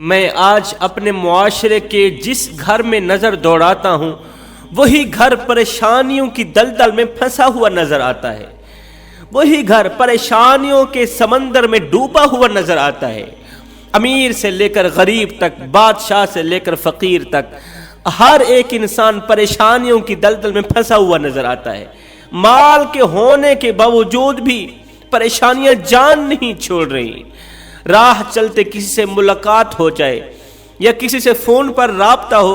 میں آج اپنے معاشرے کے جس گھر میں نظر دوڑاتا ہوں وہی گھر پریشانیوں کی دلدل میں پھنسا ہوا نظر آتا ہے، وہی گھر پریشانیوں کے سمندر میں ڈوبا ہوا نظر آتا ہے۔ امیر سے لے کر غریب تک، بادشاہ سے لے کر فقیر تک، ہر ایک انسان پریشانیوں کی دلدل میں پھنسا ہوا نظر آتا ہے۔ مال کے ہونے کے باوجود بھی پریشانیاں جان نہیں چھوڑ رہی۔ راہ چلتے کسی سے ملاقات ہو جائے یا کسی سے فون پر رابطہ ہو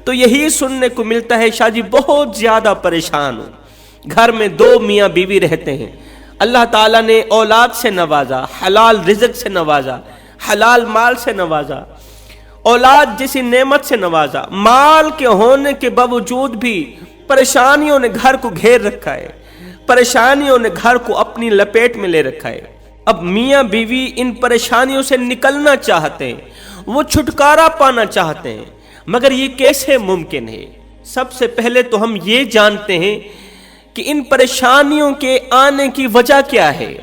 تو یہی سننے کو ملتا ہے، شاہ جی بہت زیادہ پریشان ہوں۔ گھر میں دو میاں بیوی رہتے ہیں، اللہ تعالیٰ نے اولاد سے نوازا، حلال رزق سے نوازا، حلال مال سے نوازا، اولاد جیسی نعمت سے نوازا، مال کے ہونے کے باوجود بھی پریشانیوں نے گھر کو گھیر رکھا ہے، پریشانیوں نے گھر کو اپنی لپیٹ میں لے رکھا ہے۔ اب میاں بیوی ان پریشانیوں سے نکلنا چاہتے ہیں، وہ چھٹکارا پانا چاہتے ہیں، مگر یہ کیسے ممکن ہے؟ سب سے پہلے تو ہم یہ جانتے ہیں کہ ان پریشانیوں کے آنے کی وجہ کیا ہے۔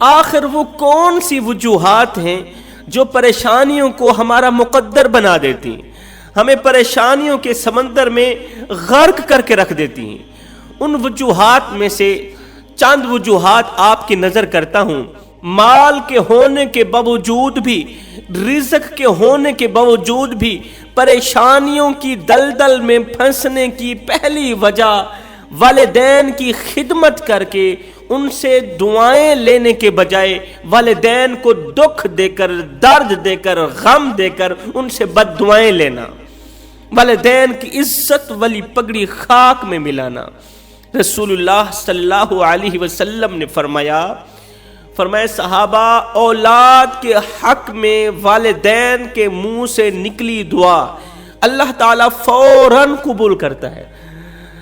آخر وہ کون سی وجوہات ہیں جو پریشانیوں کو ہمارا مقدر بنا دیتی ہیں، ہمیں پریشانیوں کے سمندر میں غرق کر کے رکھ دیتی ہیں۔ ان وجوہات میں سے چند وجوہات آپ کی نظر کرتا ہوں۔ مال کے ہونے کے باوجود بھی، رزق کے ہونے کے باوجود بھی پریشانیوں کی دلدل میں پھنسنے کی پہلی وجہ والدین کی خدمت کر کے ان سے دعائیں لینے کے بجائے والدین کو دکھ دے کر، درد دے کر، غم دے کر ان سے بد دعائیں لینا، والدین کی عزت والی پگڑی خاک میں ملانا۔ رسول اللہ صلی اللہ علیہ وسلم نے فرمایا صحابہ، اولاد کے حق میں والدین کے منہ سے نکلی دعا اللہ تعالیٰ فوراً قبول کرتا ہے۔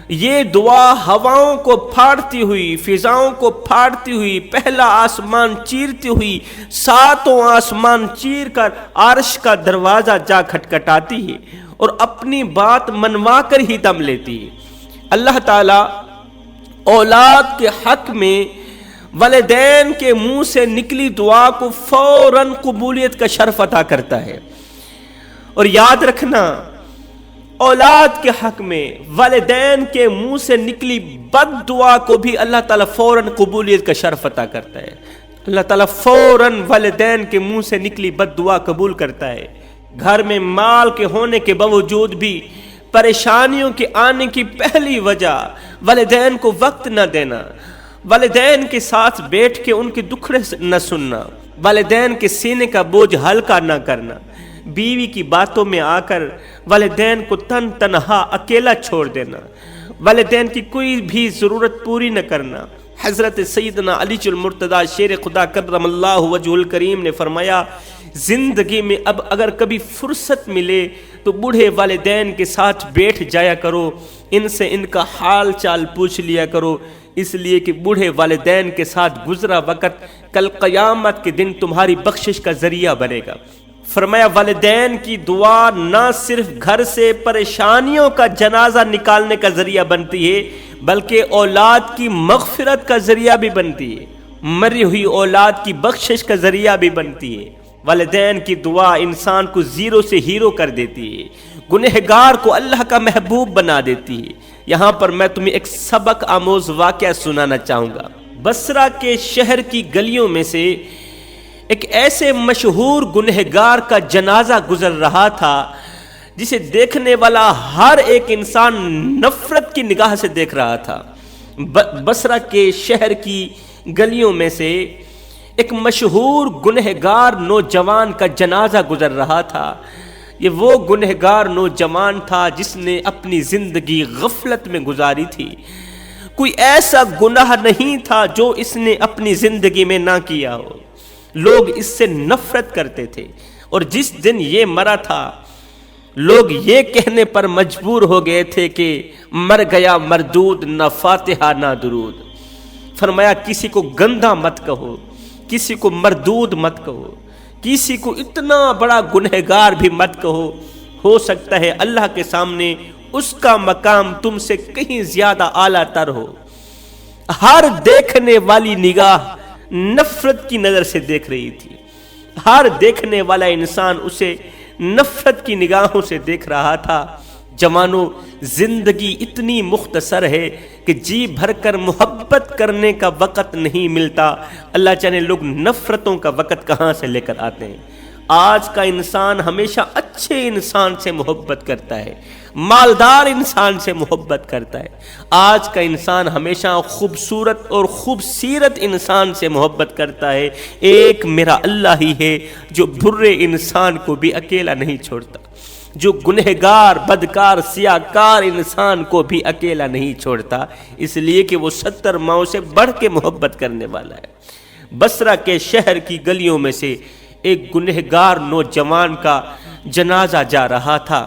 یہ دعا ہواؤں کو پھاڑتی ہوئی، فضاؤں کو پھاڑتی ہوئی، پہلا آسمان چیرتی ہوئی، ساتوں آسمان چیر کر عرش کا دروازہ جا کھٹکھٹاتی ہے اور اپنی بات منوا کر ہی دم لیتی ہے۔ اللہ تعالیٰ اولاد کے حق میں والدین کے منہ سے نکلی دعا کو فوراً قبولیت کا شرف عطا کرتا ہے۔ اور یاد رکھنا، اولاد کے حق میں والدین کے منہ سے نکلی بد دعا کو بھی اللہ تعالیٰ فوراً قبولیت کا شرف عطا کرتا ہے۔ اللہ تعالیٰ فوراً والدین کے منہ سے نکلی بد دعا قبول کرتا ہے۔ گھر میں مال کے ہونے کے باوجود بھی پریشانیوں کے آنے کی پہلی وجہ والدین کو وقت نہ دینا، والدین کے ساتھ بیٹھ کے ان کے دکھڑے نہ سننا، والدین کے سینے کا بوجھ ہلکا نہ کرنا، بیوی کی باتوں میں آ کر والدین کو تنہا اکیلا چھوڑ دینا، والدین کی کوئی بھی ضرورت پوری نہ کرنا۔ حضرت سیدنا علی المرتضیٰ شیر خدا کرم اللہ وجہ الکریم نے فرمایا، زندگی میں اب اگر کبھی فرصت ملے تو بوڑھے والدین کے ساتھ بیٹھ جایا کرو، ان سے ان کا حال چال پوچھ لیا کرو، اس لیے کہ بوڑھے والدین کے ساتھ گزرا وقت کل قیامت کے دن تمہاری بخشش کا ذریعہ بنے گا۔ فرمایا والدین کی دعا نہ صرف گھر سے پریشانیوں کا جنازہ نکالنے کا ذریعہ بنتی ہے بلکہ اولاد کی مغفرت کا ذریعہ بھی بنتی ہے، مری ہوئی اولاد کی بخشش کا ذریعہ بھی بنتی ہے۔ والدین کی دعا انسان کو زیرو سے ہیرو کر دیتی ہے، گنہگار کو اللہ کا محبوب بنا دیتی ہے۔ یہاں پر میں تمہیں ایک سبق آموز واقعہ سنانا چاہوں گا۔ بصرہ کے شہر کی گلیوں میں سے ایک ایسے مشہور گنہگار کا جنازہ گزر رہا تھا جسے دیکھنے والا ہر ایک انسان نفرت کی نگاہ سے دیکھ رہا تھا۔ بصرہ کے شہر کی گلیوں میں سے ایک مشہور گنہگار نوجوان کا جنازہ گزر رہا تھا۔ یہ وہ گنہگار نوجوان تھا جس نے اپنی زندگی غفلت میں گزاری تھی۔ کوئی ایسا گناہ نہیں تھا جو اس نے اپنی زندگی میں نہ کیا ہو۔ لوگ اس سے نفرت کرتے تھے، اور جس دن یہ مرا تھا لوگ یہ کہنے پر مجبور ہو گئے تھے کہ مر گیا مردود، نہ فاتحہ نہ درود۔ فرمایا کسی کو گندا مت کہو، کسی کو مردود مت کہو، کسی کو اتنا بڑا گنہگار بھی مت کہو، ہو سکتا ہے اللہ کے سامنے اس کا مقام تم سے کہیں زیادہ اعلیٰ تر ہو۔ ہر دیکھنے والی نگاہ نفرت کی نظر سے دیکھ رہی تھی، ہر دیکھنے والا انسان اسے نفرت کی نگاہوں سے دیکھ رہا تھا۔ جوانوں، زندگی اتنی مختصر ہے کہ جی بھر کر محبت کرنے کا وقت نہیں ملتا، اللہ جانے لوگ نفرتوں کا وقت کہاں سے لے کر آتے ہیں۔ آج کا انسان ہمیشہ اچھے انسان سے محبت کرتا ہے، مالدار انسان سے محبت کرتا ہے۔ آج کا انسان ہمیشہ خوبصورت اور خوبصیرت انسان سے محبت کرتا ہے۔ ایک میرا اللہ ہی ہے جو برے انسان کو بھی اکیلا نہیں چھوڑتا، جو گنہگار، بدکار، سیاکار انسان کو بھی اکیلا نہیں چھوڑتا، اس لیے کہ وہ 70 ماؤں سے بڑھ کے محبت کرنے والا ہے۔ بصرہ کے شہر کی گلیوں میں سے ایک گنہگار نوجوان کا جنازہ جا رہا تھا۔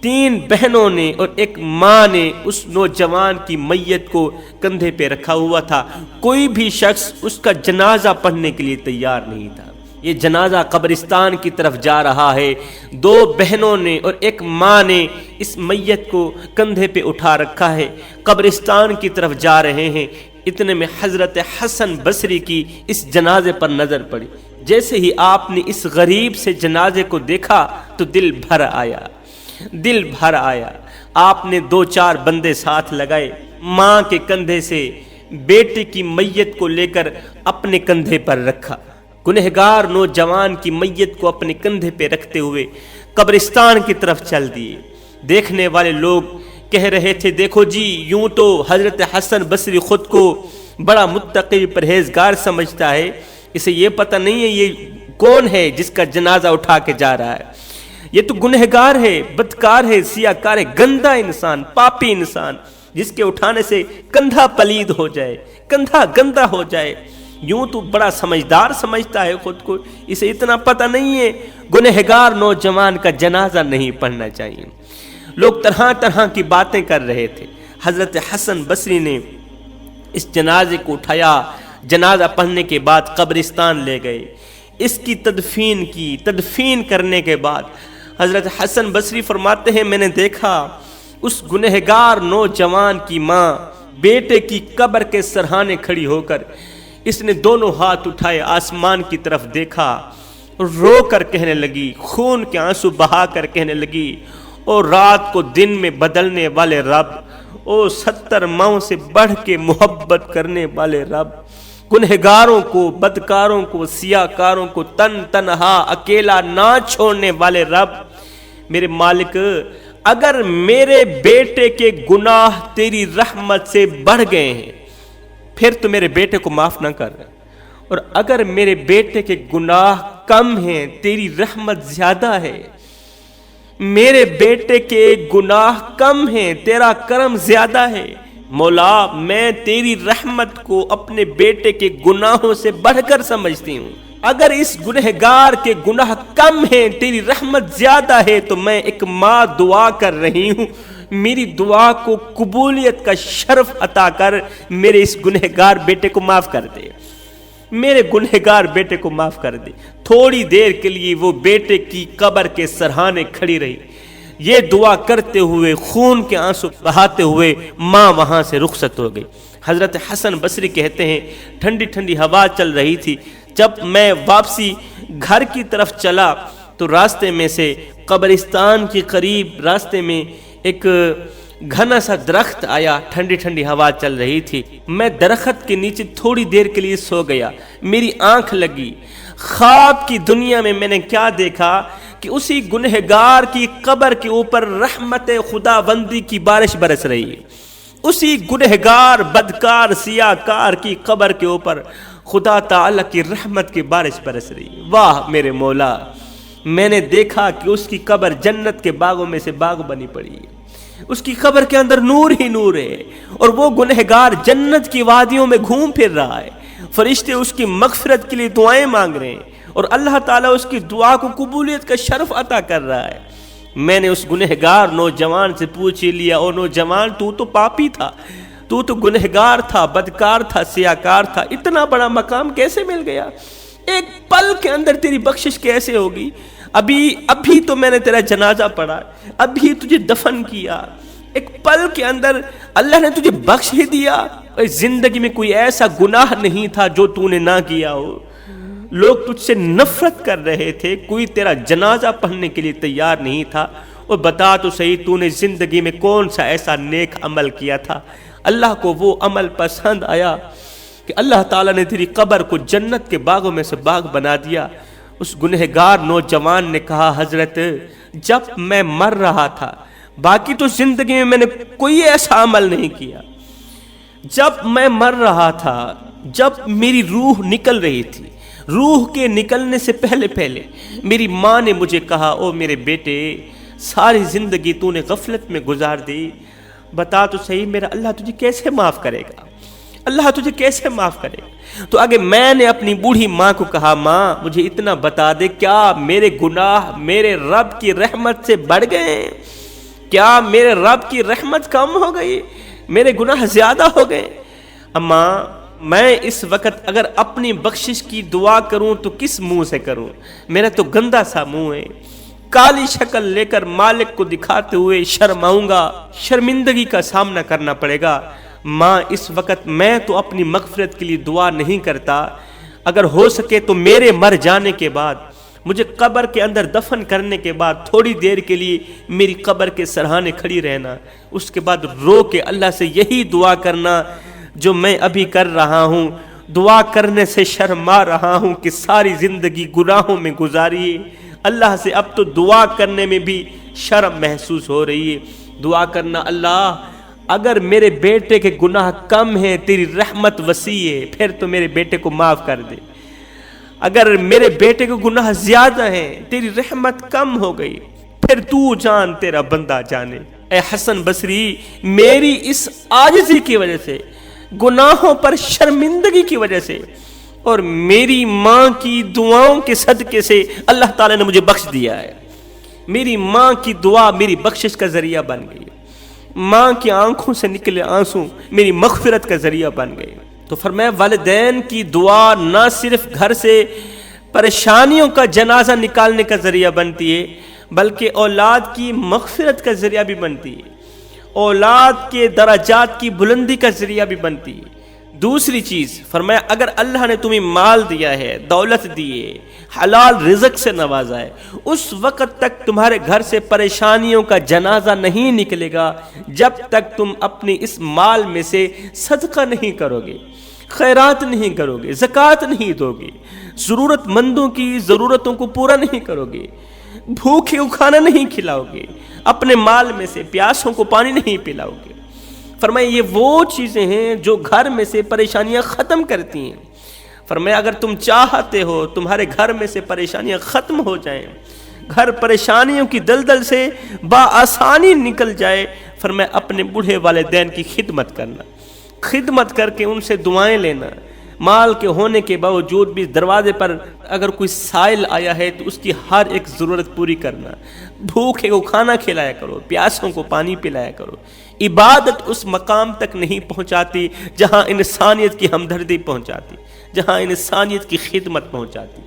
3 بہنوں نے اور ایک ماں نے اس نوجوان کی میت کو کندھے پہ رکھا ہوا تھا۔ کوئی بھی شخص اس کا جنازہ پڑھنے کے لیے تیار نہیں تھا۔ یہ جنازہ قبرستان کی طرف جا رہا ہے، 2 بہنوں نے اور ایک ماں نے اس میت کو کندھے پہ اٹھا رکھا ہے، قبرستان کی طرف جا رہے ہیں۔ اتنے میں حضرت حسن بصری کی اس جنازے پر نظر پڑی۔ جیسے ہی آپ نے اس غریب سے جنازے کو دیکھا تو دل بھر آیا، دل بھر آیا۔ آپ نے 2-4 بندے ساتھ لگائے، ماں کے کندھے سے بیٹے کی میت کو لے کر اپنے کندھے پر رکھا۔ گنہگار نوجوان کی میت کو اپنے کندھے پہ رکھتے ہوئے قبرستان کی طرف چل دیے۔ دیکھنے والے لوگ کہہ رہے تھے، دیکھو جی، یوں تو حضرت حسن بصری خود کو بڑا متقی پرہیزگار سمجھتا ہے، اسے یہ پتہ نہیں ہے یہ کون ہے جس کا جنازہ اٹھا کے جا رہا ہے۔ یہ تو گنہگار ہے، بدکار ہے، سیاکار ہے، گندا انسان، پاپی انسان، جس کے اٹھانے سے کندھا پلید ہو جائے، کندھا گندا ہو جائے۔ یوں تو بڑا سمجھدار سمجھتا ہے خود کو، اسے اتنا پتہ نہیں ہے گنہگار نوجوان کا جنازہ نہیں پڑھنا چاہیے۔ لوگ طرح طرح کی باتیں کر رہے تھے۔ حضرت حسن بصری نے اس جنازے کو اٹھایا، جنازہ پڑھنے کے بعد قبرستان لے گئے، اس کی تدفین کی۔ تدفین کرنے کے بعد حضرت حسن بصری فرماتے ہیں، میں نے دیکھا اس گنہگار نوجوان کی ماں بیٹے کی قبر کے سرہانے کھڑی ہو کر اس نے دونوں ہاتھ اٹھائے، آسمان کی طرف دیکھا، رو کر کہنے لگی، خون کے آنسو بہا کر کہنے لگی، اور رات کو دن میں بدلنے والے رب، او 70 ماؤں سے بڑھ کے محبت کرنے والے رب، گنہگاروں کو، بدکاروں کو، سیاکاروں کو تنہا اکیلا نہ چھوڑنے والے رب، میرے مالک، اگر میرے بیٹے کے گناہ تیری رحمت سے بڑھ گئے ہیں پھر تو میرے بیٹے کو معاف نہ کر، اور اگر میرے بیٹے کے گناہ کم ہیں تیری رحمت زیادہ ہے، میرے بیٹے کے گناہ کم ہیں تیرا کرم زیادہ ہے، مولا میں تیری رحمت کو اپنے بیٹے کے گناہوں سے بڑھ کر سمجھتی ہوں۔ اگر اس گنہگار کے گناہ کم ہیں تیری رحمت زیادہ ہے تو میں ایک ماں دعا کر رہی ہوں، میری دعا کو قبولیت کا شرف عطا کر میرے اس گنہگار بیٹے کو معاف کر دے، میرے گنہگار بیٹے کو معاف کر دے۔ تھوڑی دیر کے لیے وہ بیٹے کی قبر کے سرہانے کھڑی رہی، یہ دعا کرتے ہوئے، خون کے آنسو بہاتے ہوئے ماں وہاں سے رخصت ہو گئی۔ حضرت حسن بصری کہتے ہیں، ٹھنڈی ٹھنڈی ہوا چل رہی تھی، جب میں واپسی گھر کی طرف چلا تو راستے میں سے قبرستان کے قریب راستے میں ایک گھنا سا درخت آیا، ٹھنڈی ٹھنڈی ہوا چل رہی تھی، میں درخت کے نیچے تھوڑی دیر کے لیے سو گیا، میری آنکھ لگی، خواب کی دنیا میں میں نے کیا دیکھا کہ اسی گنہگار کی قبر کے اوپر رحمت خداوندی کی بارش برس رہی ہے، اسی گنہگار، بدکار، سیاکار کی قبر کے اوپر خدا تعالی کی رحمت کی بارش برس رہی ہے۔ واہ میرے مولا، میں نے دیکھا کہ اس کی قبر جنت کے باغوں میں سے باغ بنی پڑی ہے، اس کی قبر کے اندر نور ہی نور ہے، اور وہ گنہگار جنت کی وادیوں میں گھوم پھر رہا ہے، فرشتے اس کی مغفرت کے لیے دعائیں مانگ رہے ہیں، اور اللہ تعالیٰ اس کی دعا کو قبولیت کا شرف عطا کر رہا ہے۔ میں نے اس گنہگار نوجوان سے پوچھ لیا، او نوجوان، تو پاپی تھا، تو گنہگار تھا، بدکار تھا، سیاکار تھا، اتنا بڑا مقام کیسے مل گیا؟ ایک پل کے اندر تیری بخشش کیسے ہوگی؟ ابھی تو میں نے تیرا جنازہ پڑھا، ابھی تجھے دفن کیا، ایک پل کے اندر اللہ نے تجھے بخش ہی دیا۔ زندگی میں کوئی ایسا گناہ نہیں تھا جو تو نے نہ کیا ہو، لوگ تجھ سے نفرت کر رہے تھے، کوئی تیرا جنازہ پڑھنے کے لیے تیار نہیں تھا، اور بتا تو صحیح تو نے زندگی میں کون سا ایسا نیک عمل کیا تھا اللہ کو وہ عمل پسند آیا کہ اللہ تعالیٰ نے تیری قبر کو جنت کے باغوں میں سے باغ بنا دیا۔ اس گنہگار نوجوان نے کہا حضرت جب میں مر رہا تھا، باقی تو زندگی میں نے کوئی ایسا عمل نہیں کیا، جب میں مر رہا تھا، جب میری روح نکل رہی تھی، روح کے نکلنے سے پہلے میری ماں نے مجھے کہا او میرے بیٹے ساری زندگی تو نے غفلت میں گزار دی، بتا تو صحیح میرا اللہ تجھے کیسے معاف کرے گا، اللہ تجھے کیسے معاف کرے گا؟ تو آگے میں نے اپنی بوڑھی ماں کو کہا ماں مجھے اتنا بتا دے کیا میرے گناہ میرے رب کی رحمت سے بڑھ گئے؟ کیا میرے رب کی رحمت کم ہو گئی؟ میرے گناہ زیادہ ہو گئے؟ اماں میں اس وقت اگر اپنی بخشش کی دعا کروں تو کس منہ سے کروں؟ میرا تو گندا سا منہ ہے، کالی شکل لے کر مالک کو دکھاتے ہوئے شرماؤں گا، شرمندگی کا سامنا کرنا پڑے گا۔ ماں اس وقت میں تو اپنی مغفرت کے لیے دعا نہیں کرتا، اگر ہو سکے تو میرے مر جانے کے بعد مجھے قبر کے اندر دفن کرنے کے بعد تھوڑی دیر کے لیے میری قبر کے سرہانے کھڑی رہنا، اس کے بعد رو کے اللہ سے یہی دعا کرنا جو میں ابھی کر رہا ہوں، دعا کرنے سے شرما رہا ہوں کہ ساری زندگی گناہوں میں گزاری، اللہ سے اب تو دعا کرنے میں بھی شرم محسوس ہو رہی ہے۔ دعا کرنا اللہ اگر میرے بیٹے کے گناہ کم ہیں، تیری رحمت وسیع ہے، پھر تو میرے بیٹے کو معاف کر دے، اگر میرے بیٹے کے گناہ زیادہ ہیں، تیری رحمت کم ہو گئی، پھر تو جان تیرا بندہ جانے۔ اے حسن بصری میری اس عاجزی کی وجہ سے، گناہوں پر شرمندگی کی وجہ سے اور میری ماں کی دعاؤں کے صدقے سے اللہ تعالیٰ نے مجھے بخش دیا ہے، میری ماں کی دعا میری بخشش کا ذریعہ بن گئی، ماں کی آنکھوں سے نکلے آنسو میری مغفرت کا ذریعہ بن گئے۔ تو فرمایا والدین کی دعا نہ صرف گھر سے پریشانیوں کا جنازہ نکالنے کا ذریعہ بنتی ہے بلکہ اولاد کی مغفرت کا ذریعہ بھی بنتی ہے، اولاد کے درجات کی بلندی کا ذریعہ بھی بنتی ہے۔ دوسری چیز فرمایا اگر اللہ نے تمہیں مال دیا ہے، دولت دی ہے، حلال رزق سے نوازا ہے، اس وقت تک تمہارے گھر سے پریشانیوں کا جنازہ نہیں نکلے گا جب تک تم اپنی اس مال میں سے صدقہ نہیں کرو گے، خیرات نہیں کرو گے، زکوٰۃ نہیں دو گے، ضرورت مندوں کی ضرورتوں کو پورا نہیں کرو گے، بھوکے کو کھانا نہیں کھلاؤ گے، اپنے مال میں سے پیاسوں کو پانی نہیں پلاؤ گے۔ فرمایا یہ وہ چیزیں ہیں جو گھر میں سے پریشانیاں ختم کرتی ہیں۔ فرمایا اگر تم چاہتے ہو تمہارے گھر میں سے پریشانیاں ختم ہو جائیں، گھر پریشانیوں کی دلدل سے بآسانی نکل جائے، فرمایا اپنے بوڑھے والدین کی خدمت کرنا، خدمت کر کے ان سے دعائیں لینا، مال کے ہونے کے باوجود بھی دروازے پر اگر کوئی سائل آیا ہے تو اس کی ہر ایک ضرورت پوری کرنا، بھوکے کو کھانا کھلایا کرو، پیاسوں کو پانی پلایا کرو۔ عبادت اس مقام تک نہیں پہنچاتی جہاں انسانیت کی ہمدردی پہنچاتی، جہاں انسانیت کی خدمت پہنچاتی۔